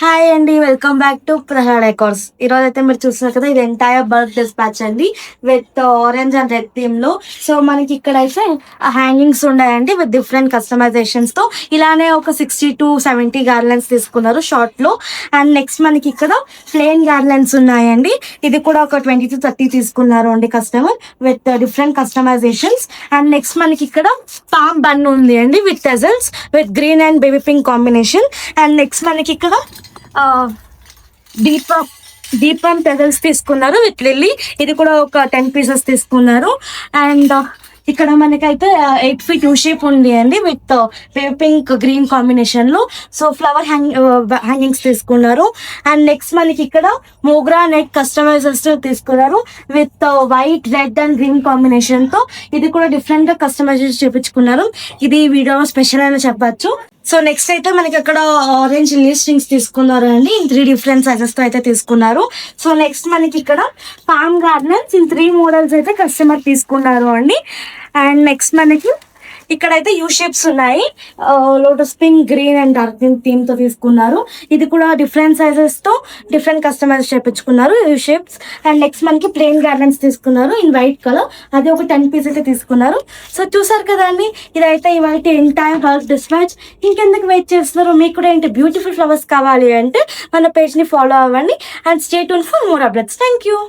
Hi అండి, welcome back to ప్రహాడ్ decors. ఈరోజు అయితే మీరు చూస్తున్నారు కదా, ఇది ఎంటైర్ బల్క్ డిస్పాచ్ అండి with orange and red theme లో. సో మనకి ఇక్కడ అయితే హ్యాంగింగ్స్ ఉన్నాయండి విత్ డిఫరెంట్ కస్టమైజేషన్స్ తో. ఇలానే ఒక 60 to 70 గార్లెండ్స్ తీసుకున్నారు షార్ట్ లో. అండ్ నెక్స్ట్ మనకి ఇక్కడ ప్లెయిన్ గార్లెండ్స్ ఉన్నాయండి. ఇది కూడా ఒక 20 to 30 తీసుకున్నారు అండి customer with different customisations. And next మనకి ఇక్కడ పామ్ బన్ ఉంది అండి with టెజల్స్ with green and baby pink combination. And next మనకి ఇక్కడ దీపం దీపం పెదల్స్ తీసుకున్నారు విత్ లిల్లీ. ఇది కూడా ఒక 10 pieces తీసుకున్నారు. అండ్ ఇక్కడ మనకైతే 8 feet యూ షేప్ ఉంది అండి విత్ పింక్ గ్రీన్ కాంబినేషన్ లో. సో ఫ్లవర్ హ్యాంగింగ్స్ తీసుకున్నారు. అండ్ నెక్స్ట్ మనకి ఇక్కడ మోగ్రా నెట్ కస్టమైజర్స్ తీసుకున్నారు with white red and green combination తో. ఇది కూడా డిఫరెంట్ గా కస్టమైజేషన్ చేపించుకున్నారు. ఇది వీడియో స్పెషల్ అని చెప్పచ్చు. సో నెక్స్ట్ అయితే మనకి అక్కడ ఆరెంజ్ లిల్లీ స్ట్రింగ్స్ తీసుకున్నారు అండి ఇన్ 3 different సైజెస్ తో అయితే తీసుకున్నారు. సో నెక్స్ట్ మనకి ఇక్కడ పామ్ గార్లెండ్స్ ఇన్ 3 మోడల్స్ అయితే కస్టమర్ తీసుకున్నారు అండి. అండ్ నెక్స్ట్ మనకి ఇక్కడైతే యూ షేప్స్ ఉన్నాయి, lotus pink green and dark green theme తో తీసుకున్నారు. ఇది కూడా డిఫరెంట్ సైజెస్ తో డిఫరెంట్ కస్టమైజ్ చేపించుకున్నారు యూ షేప్స్. అండ్ నెక్స్ట్ మనకి ప్లెయిన్ గార్లెండ్స్ తీసుకున్నారు ఇన్ వైట్ కలర్, అది ఒక 10 pieces అయితే తీసుకున్నారు. సో చూసారు కదండి, ఇదైతే ఇవాళ ఎంటైర్ బల్క్ డిస్పాచ్. ఇంకెందుకు వెయిట్ చేస్తున్నారు? మీకు కూడా ఏంటి బ్యూటిఫుల్ ఫ్లవర్స్ కావాలి అంటే మన పేజ్ ని ఫాలో అవ్వండి and stay tune for more updates. Thank you.